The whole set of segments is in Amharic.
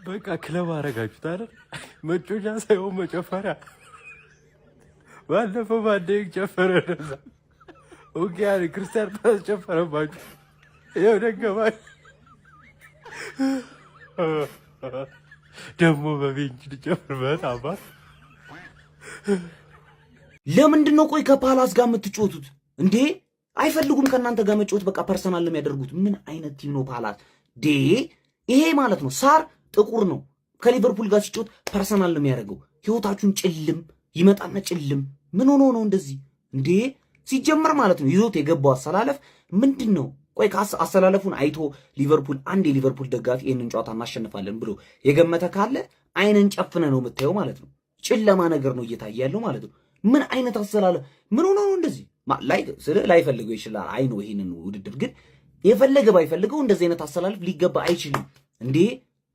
በቃ ክለብ አረጋችሁት አይደል? መጮቻ ሳይሆን መጨፈሪያ። ባለፈው ባንዴ ጨፈረ ደዛ ኦኬ አለ ክርስቲያን ፓስ ጨፈረባችሁ። ይኸው ደገማችሁ ደግሞ በቤንች ልጨፍርበት አባት። ለምንድን ነው ቆይ ከፓላስ ጋር የምትጫወቱት እንዴ? አይፈልጉም ከእናንተ ጋር መጫወት። በቃ ፐርሰናል ለሚያደርጉት ምን አይነት ቲም ነው ፓላስ ዴ? ይሄ ማለት ነው ሳር ጥቁር ነው ከሊቨርፑል ጋር ሲጫወት ፐርሰናል ነው የሚያደርገው። ህይወታችሁን ጭልም ይመጣና ጭልም ምን ሆኖ ነው እንደዚህ እንዴ? ሲጀመር ማለት ነው ይዞት የገባው አሰላለፍ ምንድነው? ቆይ አሰላለፉን አይቶ ሊቨርፑል አንድ የሊቨርፑል ደጋፊ ይሄንን ጨዋታ እናሸንፋለን ብሎ የገመተ ካለ አይንን ጨፍነ ነው የምታየው ማለት ነው። ጨለማ ነገር ነው እየታየ ያለው ማለት ነው። ምን አይነት አሰላለፍ ምን ሆኖ ነው እንደዚህ? ላይፈልገው ይችላል። አይ ነው ይሄንን ውድድር ግን የፈለገ ባይፈልገው እንደዚህ አይነት አሰላለፍ ሊገባ አይችልም እንዴ።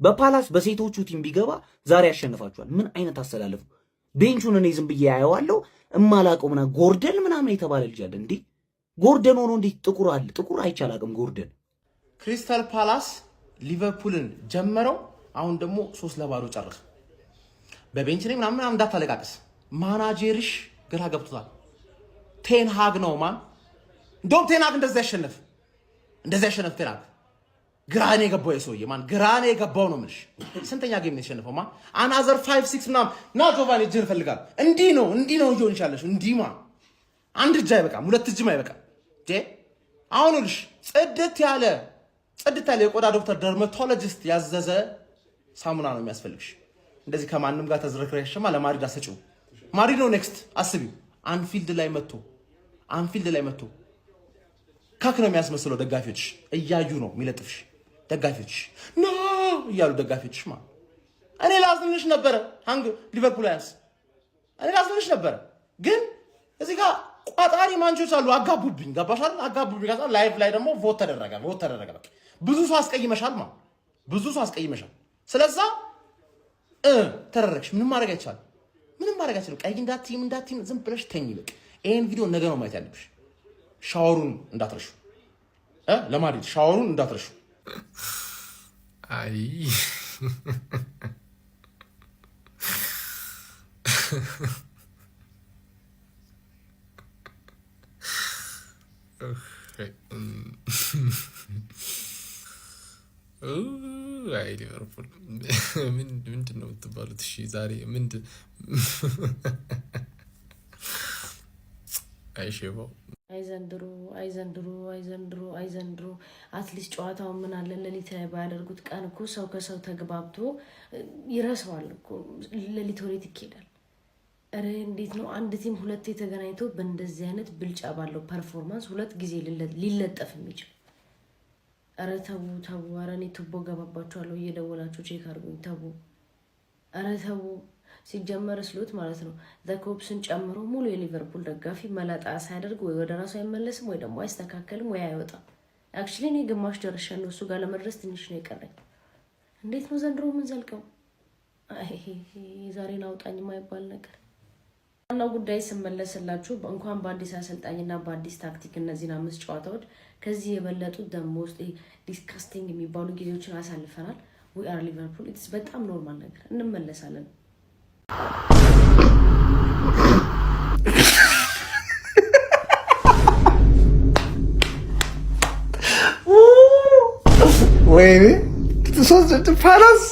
በፓላስ በሴቶቹ ቲም ቢገባ ዛሬ ያሸንፋቸዋል። ምን አይነት አሰላለፍ ነው? ቤንቹን እኔ ዝም ብዬ ያየዋለሁ እማላቀው ምናምን ጎርደን ምናምን የተባለ ልጅ አለ እንዴ። ጎርደን ሆኖ እንዴ ጥቁር አለ? ጥቁር አይቻላቅም ጎርደን። ክሪስታል ፓላስ ሊቨርፑልን ጀመረው፣ አሁን ደግሞ 3-0 ጨረሰ። በቤንች ላይ ምናምን እንዳታለቃቅስ። ማናጀርሽ ግራ ገብቶታል። ቴንሃግ ነው ማን እንደውም ቴንሃግ እንደዚህ ያሸነፍ ቴንሃግ ግራኔ የገባው የሰውዬ ማን ግራኔ የገባው ነው የምልሽ። ስንተኛ ጌም ነው የተሸነፈው? ማን አናዘር 5-6 ምናምን ና ጆቫኒ እጅህን እፈልጋለሁ። እንዲህ ነው እየሆንሽ ያለሽው። እንዲህ ማን አንድ እጅ አይበቃም፣ ሁለት እጅም አይበቃም። አሁን ልሽ ጽድት ያለ የቆዳ ዶክተር ደርማቶሎጂስት ያዘዘ ሳሙና ነው የሚያስፈልግሽ። እንደዚህ ከማንም ጋር ተዝረክረሽማ ለማድሪድ አሰጪው። ማድሪድ ነው ኔክስት አስቢው። አንፊልድ ላይ መጥቶ ካክ ነው የሚያስመስለው። ደጋፊዎች እያዩ ነው የሚለጥፍሽ። ደጋፊዎች ኖ እያሉ ደጋፊዎች ማለት እኔ ላዝንልሽ ነበረ። ሃንግ ሊቨርፑል ያንስ እኔ ላዝንልሽ ነበረ፣ ግን እዚህ ጋር ቋጣሪ ማንቾች አሉ። አጋቡብኝ። ገባሽ አይደል? አጋቡብኝ። ከዛ ላይቭ ላይ ደግሞ ቮት ተደረገ። በቃ ብዙ ሰው አስቀይመሻል ማለት ብዙ ሰው አስቀይመሻል። ስለዛ ተደረግሽ። ምንም ማድረግ አይቻልም። ቀይ እንዳትይም ዝም ብለሽ ተኝ። በቃ ይሄን ቪዲዮ ነገ ነው ማየት ያለብሽ። ሻወሩን እንዳትረሹ፣ ለማድሪድ ሻወሩን እንዳትረሹ። አይ አይ ሊቨርፑል ምንድን ነው የምትባሉት? እሺ ዛሬ ምንድን አይሸባው አይዘንድሮ አትሊስት ጨዋታው ምን አለ ሌሊት ላይ ባያደርጉት። ቀን እኮ ሰው ከሰው ተግባብቶ ይረሳዋል እኮ። ሌሊት ወዴት ይኬዳል? ኧረ እንዴት ነው አንድ ቲም ሁለቴ ተገናኝቶ በእንደዚህ አይነት ብልጫ ባለው ፐርፎርማንስ ሁለት ጊዜ ሊለጠፍ የሚችል? ኧረ ተው። ኧረ እኔ ቱቦ ገባባችኋለሁ። እየደወላችሁ ቼክ አድርጉኝ። ተው። ኧረ ተው። ሲጀመር ስሎት ማለት ነው ዘኮፕስን ጨምሮ ሙሉ የሊቨርፑል ደጋፊ መላጣ ሳያደርግ ወይ ወደ ራሱ አይመለስም ወይ ደግሞ አይስተካከልም ወይ አይወጣም። አክቹሊ እኔ ግማሽ ደርሻለሁ። እሱ ጋር ለመድረስ ትንሽ ነው የቀረኝ። እንዴት ነው ዘንድሮ ምን ዘልቀው ዛሬን አውጣኝ የማይባል ነገር። ዋናው ጉዳይ ስመለስላችሁ እንኳን በአዲስ አሰልጣኝና በአዲስ ታክቲክ እነዚህን 5 ጨዋታዎች ከዚህ የበለጡ ደግሞ ውስጥ ዲስካስቲንግ የሚባሉ ጊዜዎችን አሳልፈናል። ዊ አር ሊቨርፑል። ኢትስ በጣም ኖርማል ነገር። እንመለሳለን። ወይኔ ፓላስ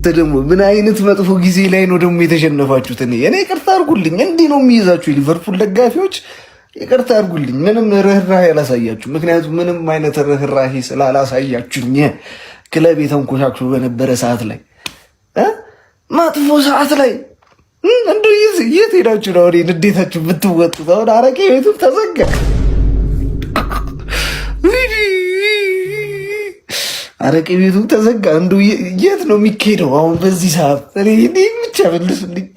ደግሞ ምን አይነት መጥፎ ጊዜ ላይ ነው ደግሞ የተሸነፋችሁት? እኔ ይቅርታ አድርጉልኝ። እንዲህ ነው የሚይዛችሁ የሊቨርፑል ደጋፊዎች። ይቅርታ አድርጉልኝ። ምንም ርህራሄ አላሳያችሁ። ምክንያቱም ምንም አይነት ርህራሄ ስላላሳያችሁኝ ክለብ የተንኮሻክሾ በነበረ ሰዓት ላይ መጥፎ ሰዓት ላይ እንደው የት ሄዳችሁ ነው እኔ ንዴታችሁ ብትወጡት? አሁን አረቄ ቤቱ ተዘጋ። አረቄ ቤቱ ተዘጋ። እንደው የት ነው የሚካሄደው አሁን በዚህ ሰዓት? እኔ ብቻ መልሱልኝ።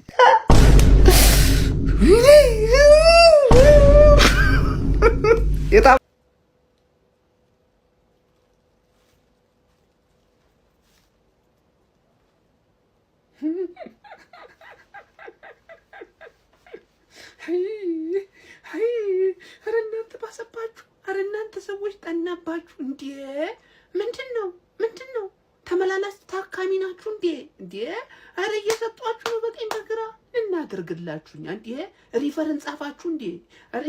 ኧረ እናንተ ባሰባችሁ። ኧረ እናንተ ሰዎች ጠናባችሁ እንዴ! ምንድን ነው ታካሚ ናችሁ እንዴ? አረ እየሰጧችሁ ነው በቀኝ በግራ እናደርግላችሁኛ እንዴ? ሪፈር እንጻፋችሁ እንዴ? አረ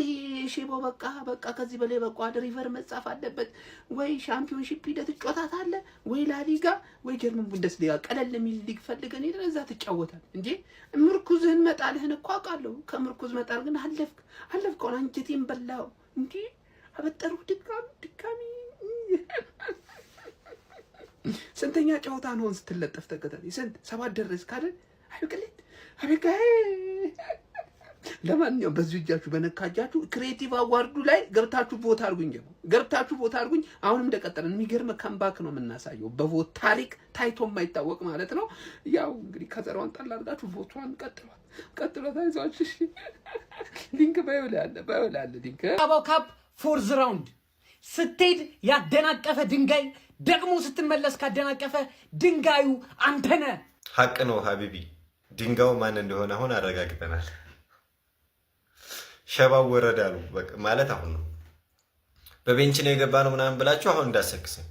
ሼቦ በቃ ከዚህ በላይ በቃ ሪፈር መጻፍ አለበት። ወይ ሻምፒዮንሺፕ ሂደት ጮታት አለ ወይ ላሊጋ ወይ ጀርመን ቡንደስሊጋ ቀለል የሚል ሊግ ፈልገን ሄደን እዛ ትጫወታል እንዴ? ምርኩዝህን መጣልህን እኮ አውቃለሁ። ከምርኩዝ መጣል ግን አለፍከውን አንጀቴን በላው እንዴ? አበጠሩ ድጋሚ ስንተኛ ጨዋታ ነው ስትለጠፍ ተከታታይ ስንት 7 ደረስክ አይደል? አይበቀለት አበቃይ። ለማንኛውም በዚህ እጃችሁ በነካጃችሁ ክሬቲቭ አዋርዱ ላይ ገብታችሁ ቮት አድርጉኝ። አሁንም እንደቀጠለን የሚገርም ካምባክ ነው የምናሳየው በቮት ታሪክ ታይቶ የማይታወቅ ማለት ነው። ያው እንግዲህ ከዘራዋን ጣል አድርጋችሁ ቮቷን ቀጥሏት አይዟችሁ። እሺ ሊንክ ባይወላለ ሊንክ አባው ካፕ ፎርዝ ራውንድ ስትሄድ ያደናቀፈ ድንጋይ ደግሞ ስትመለስ ካደናቀፈ ድንጋዩ አንተነ። ሀቅ ነው ሀቢቢ። ድንጋዩ ማን እንደሆነ አሁን አረጋግጠናል። ሸባው ወረደ አሉ ማለት አሁን ነው። በቤንች ነው የገባ ነው ምናምን ብላችሁ አሁን እንዳሰክሰን።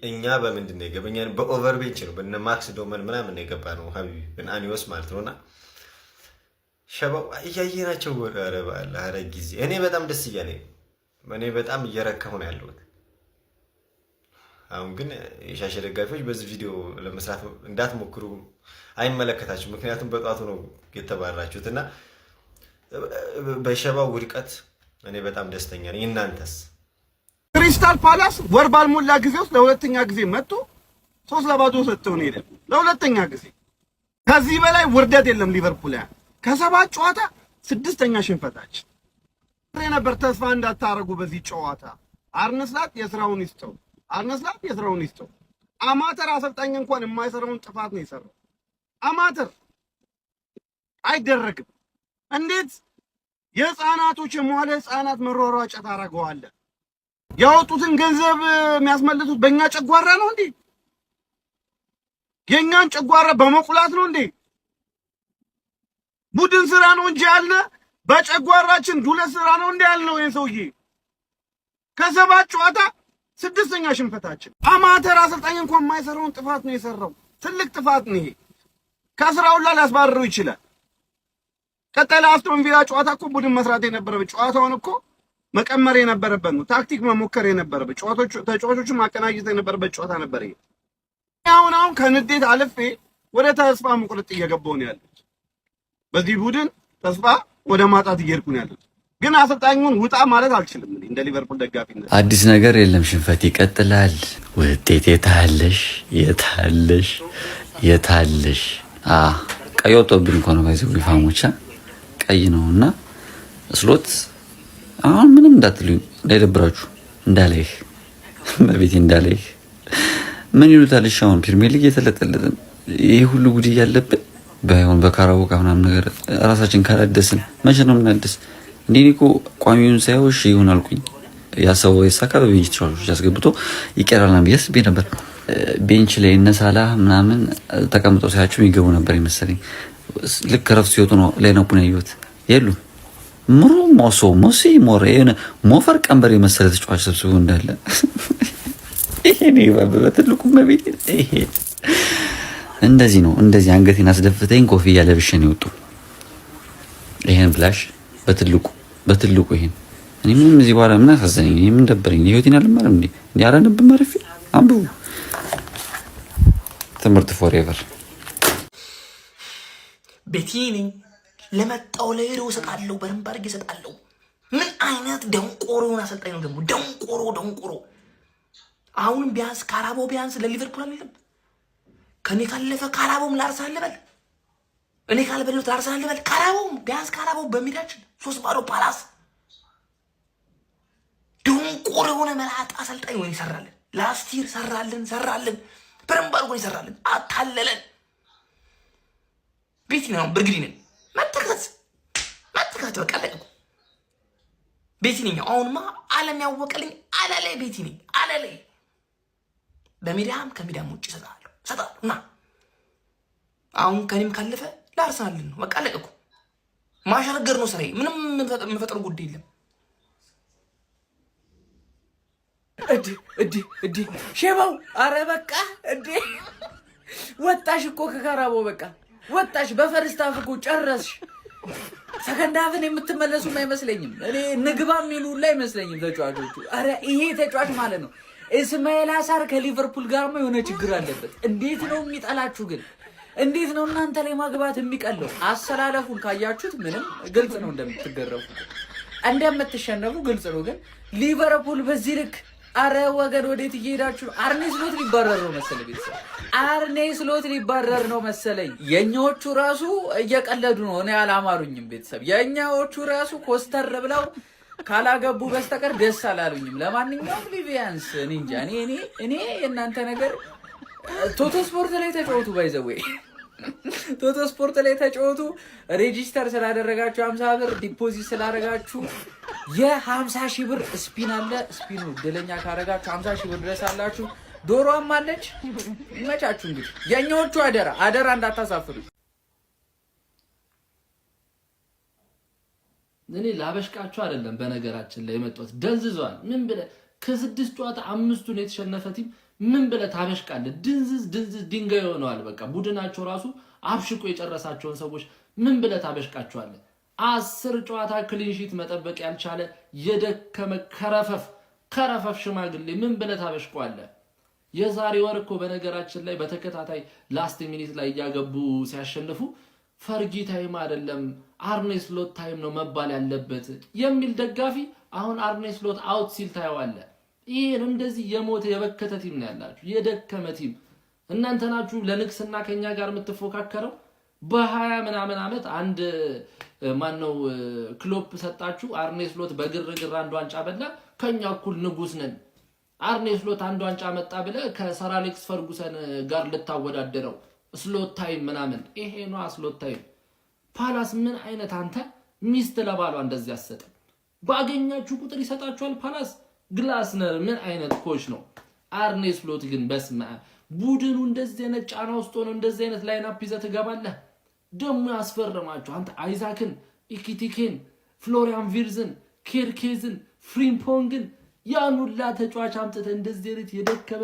እኛ በምንድን ነው የገባኛን? በኦቨር ቤንች ነው በእነ ማክስ ዶመን ምናምን ነው የገባ ነው ሀቢቢ በአኒዮስ ማለት ነውና ሸባው እያየናቸው ወረ ባለ አረ ጊዜ እኔ በጣም ደስ እያለኝ እኔ በጣም እየረካሁ ነው ያለሁት። አሁን ግን የሻሸ ደጋፊዎች በዚህ ቪዲዮ ለመስራት እንዳትሞክሩ፣ አይመለከታችሁ። ምክንያቱም በጧቱ ነው የተባራችሁትና በሸባው ውድቀት እኔ በጣም ደስተኛ ነኝ። እናንተስ? ክሪስታል ፓላስ ወር ባልሞላ ጊዜ ውስጥ ለሁለተኛ ጊዜ መጥቶ 3-0 ሰጥቶን ሄደ። ለሁለተኛ ጊዜ ከዚህ በላይ ውርደት የለም። ሊቨርፑል ከ7 ጨዋታ 6ኛ ሽንፈታችን ነበር። ተስፋ እንዳታረጉ በዚህ ጨዋታ። አርነ ስላት የስራውን ይስጠው። አማተር አሰልጣኝ እንኳን የማይሰራውን ጥፋት ነው የሰራው። አማተር አይደረግም። እንዴት የህፃናቶች የመዋለ ህፃናት መሯሯጫ ታረገዋለህ? ያወጡትን ገንዘብ የሚያስመልሱት በእኛ ጨጓራ ነው እንዴ? የኛን ጨጓራ በመቁላት ነው እንዴ? ቡድን ስራ ነው እንጂ ያለ በጨጓራችን ዱለት ስራ ነው እንዴ ያልነው? ይሄን ሰውዬ ከ7 ጨዋታ 6ኛ ሽንፈታችን። አማተር አሰልጣኝ እንኳን የማይሰራውን ጥፋት ነው የሰራው። ትልቅ ጥፋት ነው ይሄ። ከስራው ላይ ሊያስባርረው ይችላል። ቀጣይ ለአስቶን ቪላ ጨዋታ እኮ ቡድን መስራት የነበረበት ጨዋታውን እኮ መቀመር የነበረበት ነው። ታክቲክ መሞከር የነበረበት ተጫዋቾችን ማቀናጀት የነበረበት ጨዋታ ነበር ይሄ። አሁን ከንዴት አልፌ ወደ ተስፋ መቁረጥ እየገባሁ ነው ያለሁት። በዚህ ቡድን ተስፋ ወደ ማጣት እየሄድኩ ነው ያለሁት። ግን አሰልጣኙን ውጣ ማለት አልችልም እንደ ሊቨርፑል ደጋፊነት። አዲስ ነገር የለም፣ ሽንፈት ይቀጥላል። ውጤት የታለሽ ቀይ ወጥቶብን እኮ ነው ባይዘው ፋሞቻ ቀይ ነውና ስሎት አሁን ምንም እንዳትሉኝ እንዳይደብራችሁ እንዳለህ በቤቴ እንዳለህ ምን ይሉታል? አሁን ፕሪሚየር ሊግ የተለጠለጠን ይሄ ሁሉ ጉድ ያለብን ባይሆን በካራቦካ ምናምን ነገር ራሳችን ካላደስን መቼ ነው የምናደስ? እንዴኒኮ ቋሚውን ሳይሆን እሺ ይሁን አልኩኝ። ያሰበው የሳካ በቤንች ተጫዋቾች ያስገብቶ ይቀራልና ቢያስ ነበር። ቤንች ላይ እነ ሳላህ ምናምን ተቀምጠው ሳያቸው ይገቡ ነበር ይመስለኝ። ልክ ረፍት ሲወጡ ነው ላይነፑን ያዩት የሉም። ምሩ ሞሲ ሞሬን ሞፈር ቀንበር የመሰለ ተጫዋች ሰብስቦ እንዳለ ይሄ ነው በትልቁ መቤት ይሄ እንደዚህ ነው። እንደዚህ አንገቴን አስደፍተኝ ኮፍያ ለብሼ ነው የወጡ። ይሄን ብላሽ በትልቁ ይሄን እኔ ምንም እዚህ በኋላ ምን አሳዘነኝ? እኔ ምን ደበረኝ? ህይወቴን አልማርም እንዴ? ያላነብም ማረፊ አንብቡ። ትምህርት ፎርኤቨር። ቤቲ ነኝ ለመጣው ለሄዶ እሰጣለሁ፣ በደንብ አድርጌ እሰጣለሁ። ምን አይነት ደንቆሮውን አሰልጣኝ ነው ደግሞ! ደንቆሮ። አሁንም ቢያንስ ካራቦ ቢያንስ ለሊቨርፑል አይደለም ከኔ ካለፈ ካራቦም ላርሰናል ልበል፣ እኔ ካልበሉት ላርሰናል ልበል። ካራቦም ቢያንስ ካራቦ በሜዳችን 3-0 ፓላስ ደንቆሮ የሆነ መላጣ አሰልጣኝ ወይ ይሰራልን። ላስቲር ሰራልን በደንብ አድርጎ ይሰራልን። አታለለን። ቤቲ ነው ብርግዲ ነን መተከዝ በቃ ለቀቁ። ቤቲ ነኝ። አሁንማ ዓለም ያወቀልኝ አለላይ ቤቲ ነኝ። አለላይ በሚዲያም ከሚዲያም ውጭ እሰጣለሁ እና አሁን ከኔም ካለፈ ለአርሰናል ነው በቃ ለቀቁ። ማሸረገር ነው ስራዬ። ምንም የምፈጥረው ጉዳይ የለም። እዲ ሼባው አረ በቃ ወጣሽ እኮ ከካራቦ በቃ ወጣሽ። በፈርስት ሃፍ እኮ ጨረስሽ። ሰከንድ ሃፍን የምትመለሱም አይመስለኝም። እኔ ንግባ የሚሉ ላይ አይመስለኝም ተጫዋቾቹ። አረ ይሄ ተጫዋች ማለት ነው እስማኤል አሳር ከሊቨርፑል ጋርማ የሆነ ችግር አለበት። እንዴት ነው የሚጠላችሁ ግን? እንዴት ነው እናንተ ላይ ማግባት የሚቀለው? አሰላለፉን ካያችሁት ምንም ግልጽ ነው እንደምትገረፉ እንደምትሸነፉ ግልጽ ነው። ግን ሊቨርፑል በዚህ ልክ አረ ወገን ወዴት እየሄዳችሁ ነው? አርኔ ስሎት ሊባረር ነው መሰለኝ። ቤተሰብ አርኔ ስሎት ሊባረር ነው መሰለኝ። የኛዎቹ ራሱ እየቀለዱ ነው። እኔ አላማሩኝም። ቤተሰብ የኛዎቹ ራሱ ኮስተር ብለው ካላገቡ በስተቀር ደስ አላሉኝም። ለማንኛውም ሊቪያንስ እኔ እንጃ እኔ የእናንተ ነገር ቶቶ ስፖርት ላይ ተጫወቱ። ባይዘዌ ቶቶ ስፖርት ላይ ተጫወቱ። ሬጂስተር ስላደረጋችሁ 50 ብር ዲፖዚት ስላደረጋችሁ የ50 ሺህ ብር ስፒን አለ። ስፒኑ እድለኛ ካረጋችሁ 50 ሺህ ብር ድረስ አላችሁ። ዶሮም አለች። ይመቻችሁ። እንግዲህ የኛዎቹ አደራ እንዳታሳፍሩ። እኔ ላበሽቃችሁ አይደለም በነገራችን ላይ የመጣሁት። ደንዝዟል። ምን ብለህ ከ6 ጨዋታ 5ቱን የተሸነፈ ቲም ምን ብለህ ታበሽቃለህ? ድንዝዝ ድንጋይ ሆነዋል። በቃ ቡድናቸው ራሱ አብሽቆ የጨረሳቸውን ሰዎች ምን ብለህ ታበሽቃቸዋለህ? 10 ጨዋታ ክሊንሺት መጠበቅ ያልቻለ የደከመ ከረፈፍ ሽማግሌ ምን ብለህ ታበሽቀዋለህ? የዛሬ ወር እኮ በነገራችን ላይ በተከታታይ ላስት ሚኒት ላይ እያገቡ ሲያሸንፉ ፈርጊ ታይም አይደለም አርኔ ስሎት ታይም ነው መባል ያለበት የሚል ደጋፊ አሁን አርኔ ስሎት አውት ሲል ታየዋለህ። ይሄን እንደዚህ የሞተ የበከተ ቲም ነው ያላችሁ፣ የደከመ ቲም። እናንተ ናችሁ ለንግስና ከኛ ጋር የምትፎካከረው። በ20 ምናምን ዓመት አንድ ማነው ክሎፕ ሰጣችሁ። አርኔ ስሎት በግርግር አንድ ዋንጫ በላ። ከኛ እኩል ንጉስ ነን። አርኔ ስሎት አንድ ዋንጫ መጣ ብለ ከሰር አሌክስ ፈርጉሰን ጋር ልታወዳደረው ስሎት ታይም ምናምን። ይሄ ነው ስሎት ታይም። ፓላስ ምን አይነት አንተ ሚስት ለባሏ እንደዚህ አሰጠ? ባገኛችሁ ቁጥር ይሰጣችኋል ፓላስ። ግላስነር ምን አይነት ኮች ነው? አርኔ ስሎት ግን በስመ አብ ቡድኑ እንደዚህ አይነት ጫና ውስጥ ሆኖ እንደዚህ አይነት ላይናፕ ይዘህ ትገባለህ። ደሞ ያስፈረማችሁ አንተ አይዛክን፣ ኢኪቲኬን፣ ፍሎሪያን ቪርዝን፣ ኬርኬዝን፣ ፍሪምፖንግን ያን ሁላ ተጫዋች አምጥተህ እንደዚህ አይነት የደከመ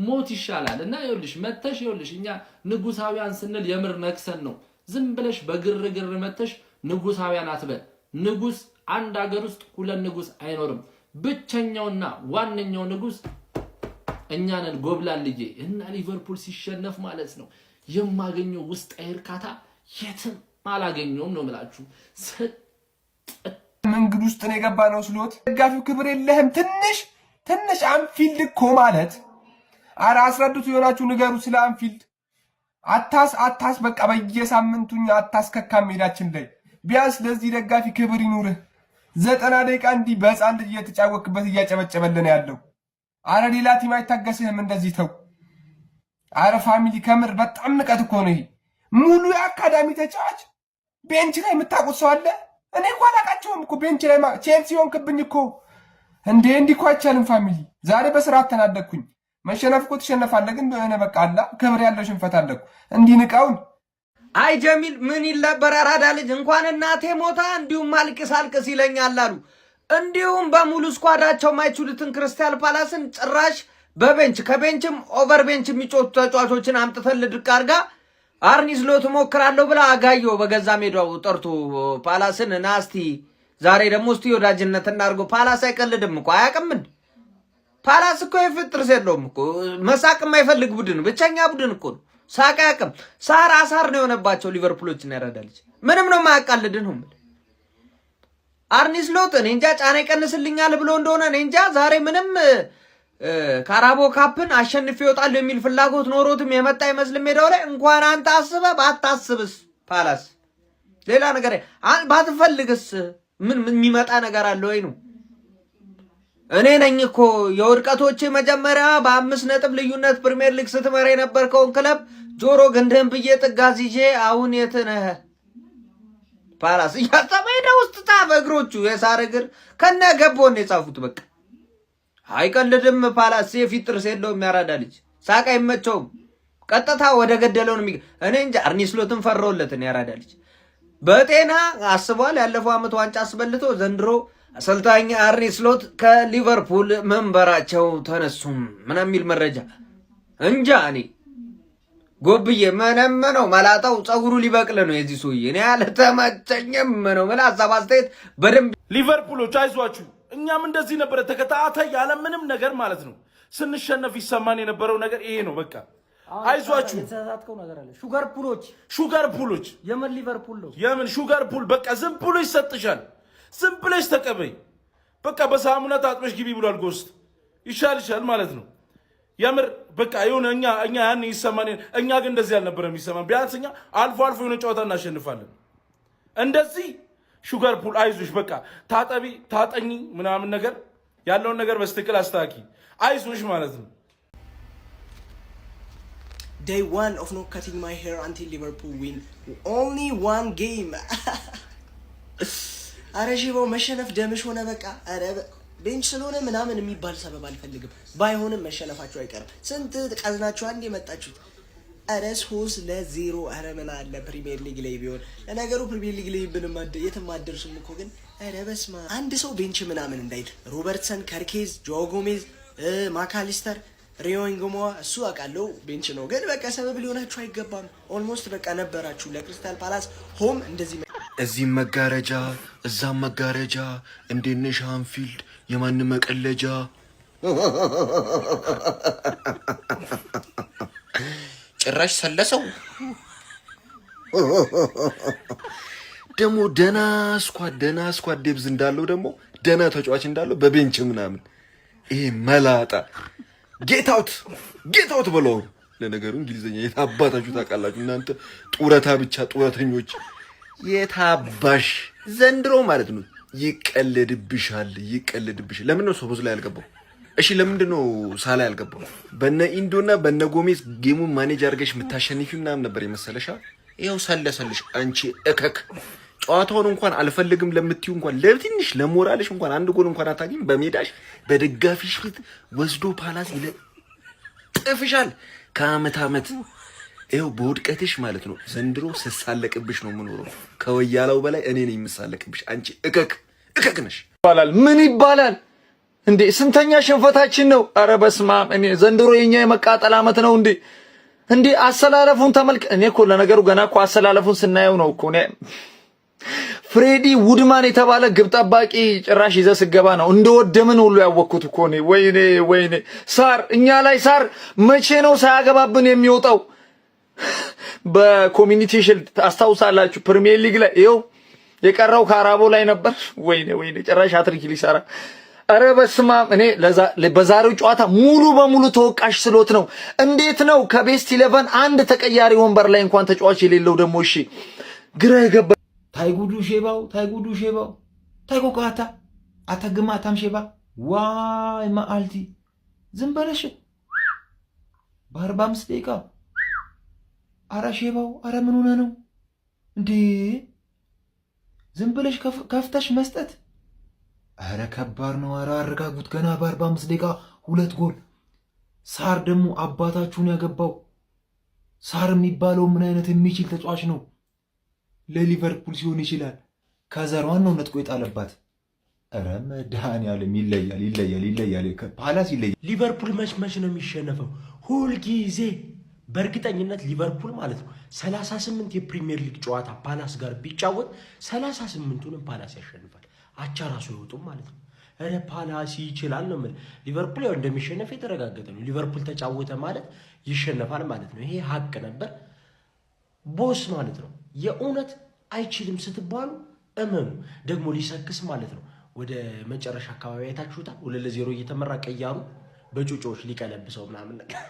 ሞት ይሻላል። እና ይኸውልሽ መተሽ ይኸውልሽ እኛ ንጉሳውያን ስንል የምር ነክሰን ነው። ዝም ብለሽ በግርግር መተሽ ንጉሳውያን አትበል። ንጉስ አንድ ሀገር ውስጥ ሁለት ንጉስ አይኖርም። ብቸኛውና ዋነኛው ንጉስ እኛ ነን። ጎብላልዬ እና ሊቨርፑል ሲሸነፍ ማለት ነው የማገኘው ውስጥ እርካታ የትም አላገኘውም ነው የምላችሁ። መንገድ ውስጥ ነው የገባነው። ስሎት ደጋፊው ክብር የለህም። ትንሽ አንፊልድ እኮ ማለት አረ አስረዱት የሆናችሁ ንገሩ ስለ አንፊልድ። አታስ በቃ በየሳምንቱኛ አታስከካ ሜዳችን ላይ ቢያንስ ለዚህ ደጋፊ ክብር ይኑርህ። 90 ደቂቃ እንዲህ በህፃን ልጅ እየተጫወክበት እያጨበጨበልን ያለው። አረ ሌላ ቲም አይታገስህም እንደዚህ ተው። አረ ፋሚሊ ከምር በጣም ንቀት እኮ ነው ይሄ። ሙሉ የአካዳሚ ተጫዋች ቤንች ላይ የምታውቁት ሰው አለ? እኔ እኮ አላውቃቸውም እኮ ቤንች ላይ ቼልሲ ሆንክብኝ እኮ እንዴ! እንዲህ እኮ አይቻልም ፋሚሊ። ዛሬ በስርዓት ተናደድኩኝ። መሸነፍ እኮ ትሸነፋለህ፣ ግን በሆነ በቃ አላ ክብር ያለው ሽንፈት አለኩ። እንዲህ ንቃውን። አይ ጀሚል ምን ይለበር አራዳ ልጅ እንኳን እናቴ ሞታ እንዲሁም አልቅስ ይለኛል አሉ። እንዲሁም በሙሉ ስኳዳቸው ማይችሉትን ክሪስታል ፓላስን ጭራሽ በቤንች ከቤንችም ኦቨር ቤንች የሚጮቱ ተጫዋቾችን አምጥተን ልድቅ አርጋ አርኒ ስሎት ሞክራለሁ ብላ አጋየው በገዛ ሜዳው ጠርቶ ፓላስን ናስቲ ዛሬ ደግሞ እስቲ ወዳጅነት እናርጎ። ፓላስ አይቀልድም እኮ አያውቅም እንዴ? ፓላስ እኮ የፍጥር የለውም እኮ መሳቅ የማይፈልግ ቡድን ብቸኛ ቡድን እኮ ነው። ሳቅ አያውቅም። ሳር አሳር ነው የሆነባቸው ሊቨርፑሎችን ያረዳልች ምንም ነው ማያቃልድን ሁም አርኒ ስሎት እኔ እንጃ ጫና ይቀንስልኛል ብሎ እንደሆነ እኔ እንጃ። ዛሬ ምንም ካራቦ ካፕን አሸንፍ ይወጣል የሚል ፍላጎት ኖሮትም የመጣ አይመስልም ሜዳው ላይ። እንኳን አንተ አስበህ ባታስብስ ፓላስ ሌላ ነገር ባትፈልግስ ምን የሚመጣ ነገር አለ ወይ ነው? እኔ ነኝ እኮ የውድቀቶች መጀመሪያ በ5 ነጥብ ልዩነት ፕሪሚየር ሊግ ስትመራ የነበርከውን ክለብ ጆሮ ግንድህን ብዬ ጥጋዝ ይዤ አሁን የት ነህ? ፓላስ እያጠመደ ውስጥ ጣፈ እግሮቹ የሳር እግር ከነ ገቦን የጻፉት በቃ አይቀልድም። ፓላስ የፊት ጥርስ የለውም። ያራዳ ልጅ ሳቅ አይመቸውም። ቀጥታ ወደ ገደለውን እኔ እንጃ አርኒ ስሎትን ፈረውለትን ያራዳ ልጅ በጤና አስቧል። ያለፈው ዓመት ዋንጫ አስበልቶ ዘንድሮ አሰልጣኝ አርኒ ስሎት ከሊቨርፑል መንበራቸው ተነሱም ምናምን የሚል መረጃ እንጃ። እኔ ጎብዬ ምንም ነው መላጣው ጸጉሩ ሊበቅል ነው የዚህ ሰውዬ። እኔ አልተመቸኝም ነው ምን ሀሳብ አስተያየት በደንብ ሊቨርፑሎች አይዟችሁ። እኛም እንደዚህ ነበረ ተከታታይ ያለ ምንም ነገር ማለት ነው ስንሸነፍ ይሰማን የነበረው ነገር ይሄ ነው። በቃ አይዟችሁ። የተሳሳትከው ነገር አለ። ሹገር ፑሎች የምን ሊቨርፑል ነው? የምን ሹገር ፑል? በቃ ዝም ብሎ ይሰጥሻል። ዝም ብለሽ ተቀበይ። በቃ በሳሙና ታጥበሽ ግቢ ብሏል ጎስት። ይሻልሻል ማለት ነው። የምር በቃ የሆነ እኛ ያን ይሰማን። እኛ ግን እንደዚህ አልነበረም ይሰማን። ቢያንስ እኛ አልፎ አልፎ የሆነ ጨዋታ እናሸንፋለን። እንደዚህ ሹገር ፑል አይዞሽ፣ በቃ ታጠቢ ታጠኝ ምናምን ነገር ያለውን ነገር በስትክክል አስተካኪ። አይዞሽ ማለት ነው። Day 1 of not cutting my hair until Liverpool win. Only one game. አረ ሺባው መሸነፍ ደምሽ ሆነ በቃ። አረ ቤንች ስለሆነ ምናምን የሚባል ሰበብ አልፈልግም። ባይሆንም መሸነፋችሁ አይቀርም። ስንት ቀዝናችሁ አንድ የመጣችሁት። አረ 3-0። አረ ምን አለ ፕሪሚየር ሊግ ላይ ቢሆን። ለነገሩ ፕሪሚየር ሊግ ላይ ብንም የትም አደርሱም እኮ ግን አረ በስማ አንድ ሰው ቤንች ምናምን እንዳይል። ሮበርትሰን፣ ከርኬዝ፣ ጆ ጎሜዝ፣ ማካሊስተር፣ ሪዮንግሞ እሱ አውቃለሁ ቤንች ነው። ግን በቃ ሰበብ ሊሆናችሁ አይገባም። ኦልሞስት በቃ ነበራችሁ ለክሪስታል ፓላስ ሆም እንደዚህ እዚህም መጋረጃ እዛም መጋረጃ እንዴት ነሽ አንፊልድ የማን መቀለጃ። ጭራሽ ሰለሰው ደግሞ ደና ስኳድ ዴብዝ እንዳለው ደግሞ ደና ተጫዋች እንዳለው በቤንች ምናምን ይሄ መላጣ ጌት አውት ብለው። ለነገሩ እንግሊዘኛ የታባታችሁ ታውቃላችሁ እናንተ ጡረታ ብቻ ጡረተኞች። የታባሽ ዘንድሮ ማለት ነው ይቀልድብሻል። ለምን ነው ሶቦዝ ላይ ያልገባው? እሺ ለምንድን ነው ሳላ ያልገባው? በነ ኢንዶና በነ ጎሜዝ ጌሙን ማኔጅ አድርገሽ የምታሸንፊ ምናምን ነበር የመሰለሻ? ይኸው ሰለሰልሽ አንቺ እከክ። ጨዋታውን እንኳን አልፈልግም ለምትዩ እንኳን ለትንሽ ለሞራልሽ እንኳን አንድ ጎል እንኳን አታገኝ። በሜዳሽ በደጋፊሽ ፊት ወስዶ ፓላስ ይለጥፍሻል ከአመት አመት። ይኸው በውድቀትሽ ማለት ነው ዘንድሮ ስሳለቅብሽ ነው የምኖረው። ከወያላው በላይ እኔ ነኝ የምሳለቅብሽ። አንቺ እከክ ነሽ። ምን ይባላል እንዴ? ስንተኛ ሽንፈታችን ነው? አረ በስመ አብ። እኔ ዘንድሮ የኛ የመቃጠል አመት ነው እንዴ? አሰላለፉን ተመልክ። እኔ እኮ ለነገሩ ገና እኮ አሰላለፉን ስናየው ነው እኮ ፍሬዲ ውድማን የተባለ ግብ ጠባቂ ጭራሽ ይዘህ ስገባ ነው እንደወደምን ሁሉ ያወቅኩት እኮ እኔ። ወይኔ ሳር፣ እኛ ላይ ሳር መቼ ነው ሳያገባብን የሚወጣው? በኮሚኒቲ ሺልድ አስታውሳላችሁ? ፕሪሚየር ሊግ ላይ ይኸው የቀረው ካራቦ ላይ ነበር። ወይኔ ጭራሽ አትሪክ ሊሰራ። አረ በስመ አብ። እኔ በዛሬው ጨዋታ ሙሉ በሙሉ ተወቃሽ ስሎት ነው። እንዴት ነው ከቤስት 11 አንድ ተቀያሪ ወንበር ላይ እንኳን ተጫዋች የሌለው ደግሞ? እሺ ግራ የገባ ታይጉዱ ሼባው ታይጎቃታ አታግማታም ሼባ ዋይ ማአልቲ ዝም በለሽ በ45 ደቂቃ። አረ ሼባው አረ ምን ሆነ ነው እንዴ? ዝም ብለሽ ከፍተሽ መስጠት አረ ከባድ ነው። አረ አረጋጉት። ገና በ45 ደቂቃ 2 ጎል። ሳር ደግሞ አባታችሁን ያገባው ሳር የሚባለው ምን አይነት የሚችል ተጫዋች ነው? ለሊቨርፑል ሲሆን ይችላል። ከዘሯን ነው ነጥቆ የጣለባት። ኧረ መድኃኒዓለም ይለያል። ፓላስ ይለያል። ሊቨርፑል መች ነው የሚሸነፈው? ሁልጊዜ በእርግጠኝነት ሊቨርፑል ማለት ነው 38 የፕሪሚየር ሊግ ጨዋታ ፓላስ ጋር ቢጫወት 38ቱንም ፓላስ ያሸንፋል። አቻ ራሱ ይወጡም ማለት ነው። ኧረ ፓላስ ይችላል ነው የምልህ። ሊቨርፑል ያው እንደሚሸነፍ የተረጋገጠ ነው። ሊቨርፑል ተጫወተ ማለት ይሸነፋል ማለት ነው። ይሄ ሀቅ ነበር። ቦስ ማለት ነው። የእውነት አይችልም ስትባሉ እመኑ። ደግሞ ሊሰክስ ማለት ነው። ወደ መጨረሻ አካባቢ አይታችሁታል። 2-0 እየተመራ ቀያሩ በጩጮች ሊቀለብሰው ምናምን ነገር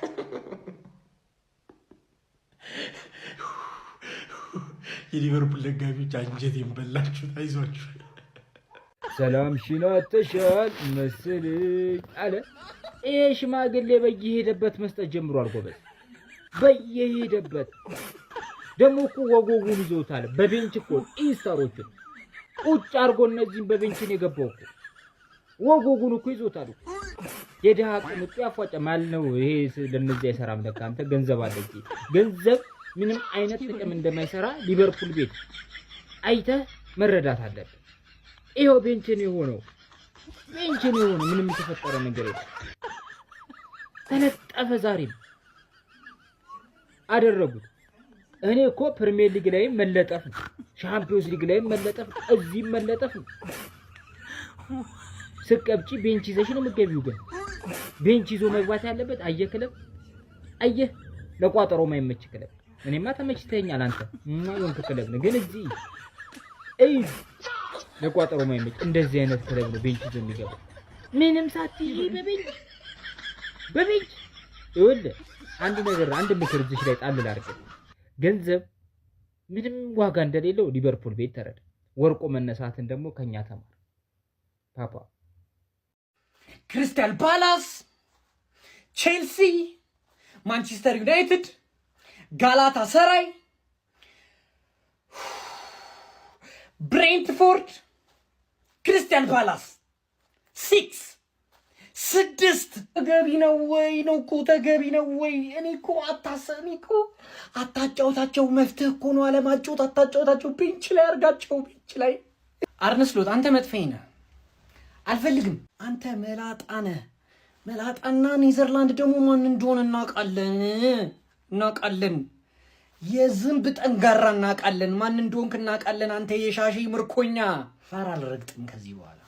የሊቨርፑል ደጋፊዎች አንጀቴን በላችሁት። አይዟችሁ። ሰላም ሽናተሻል መስልኝ አለ። ይሄ ሽማግሌ በየሄደበት መስጠት ጀምሯል። ጎበዝ በየሄደበት ደግሞ እኮ ወጎጉን ይዞታል። በቤንች እኮ ኢንስታሮችን ቁጭ አድርጎ እነዚህን በቤንችን የገባው እኮ ወጎጉን እኮ ይዞታል። የድሃ ቅምጡ ያፏጨ ማል ነው። ይሄ ለነዚህ አይሰራም። ለካ አንተ ገንዘብ አለ እንጂ ገንዘብ ምንም አይነት ጥቅም እንደማይሰራ ሊቨርፑል ቤት አይተህ መረዳት አለብህ። ይሄው ቤንችን የሆነው ምንም የተፈጠረ ነገር የለም። ተለጠፈ ዛሬም አደረጉት። እኔ እኮ ፕሪሚየር ሊግ ላይም መለጠፍ ነው፣ ሻምፒዮንስ ሊግ ላይም መለጠፍ ነው፣ እዚህም መለጠፍ ነው። ስቀብጪ ቤንች ይዘሽ ነው የምትገቢው። ግን ቤንች ይዞ መግባት ያለበት አየህ ክለብ፣ አየህ ለቋጠሮ ማይመች ክለብ። እኔማ ተመችተኛል አንተ ማየውን ክለብ ነው። ግን እዚህ ለቋጠሮ ማይመች እንደዚህ አይነት ክለብ ነው ቤንች ይዞ የሚገባ። ምንም ሳትይዢ በቤንች ይኸውልህ አንድ ነገር አንድ ምክር እዚህ ላይ ጣል ላድርግ። ገንዘብ ምንም ዋጋ እንደሌለው ሊቨርፑል ቤት ተረዳ። ወርቆ መነሳትን ደግሞ ከኛ ተማር ፓፓ። ክሪስታል ፓላስ፣ ቼልሲ፣ ማንቸስተር ዩናይትድ፣ ጋላታ ሰራይ፣ ብሬንትፎርድ፣ ክሪስታል ፓላስ 6 ተገቢ ነው ወይ ነው እኮ ተገቢ ነው ወይ? እኔ እኮ አታጫውታቸው። መፍትህ እኮ ነው አለማጫወት። አታጫውታቸው። ቤንች ላይ አርጋቸው። ቤንች ላይ አርነ ስሎት አንተ መጥፈኝ ነህ፣ አልፈልግም። አንተ መላጣ ነህ፣ መላጣና ኔዘርላንድ ደግሞ ማን እንደሆነ እናውቃለን። የዝንብ ጠንጋራ እናውቃለን። ማን እንደሆንክ እናውቃለን። አንተ የሻሺ ምርኮኛ። ፋር አልረግጥም ከዚህ በኋላ።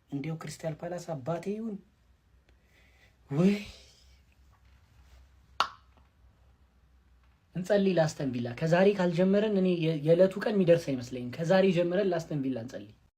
እንዲያው ክሪስታል ፓላስ አባቴ ይሁን ወይ። እንጸልይ ላስተን ቪላ። ከዛሬ ካልጀመረን እኔ የዕለቱ ቀን የሚደርስ አይመስለኝም። ከዛሬ ጀምረን ላስተን ቪላ እንጸልይ።